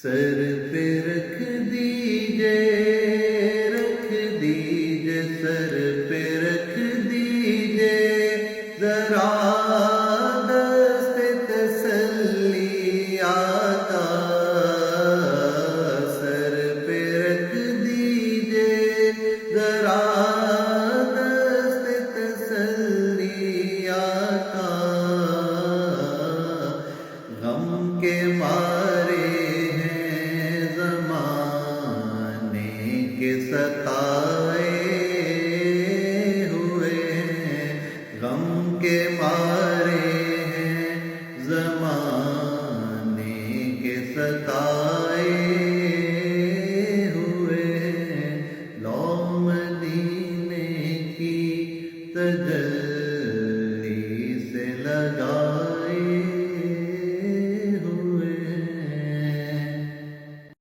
سر پہ رکھ دیجئے سر پہ رکھ دیجئے ذرا دست تسلی آتا، سر پہ رکھ دیجئے ذرا دست تسلی آتا، غم کے مارے ہیں زمانے کے ستائے ہوئے ہیں، غم کے مارے ہیں زمانے کے ستائے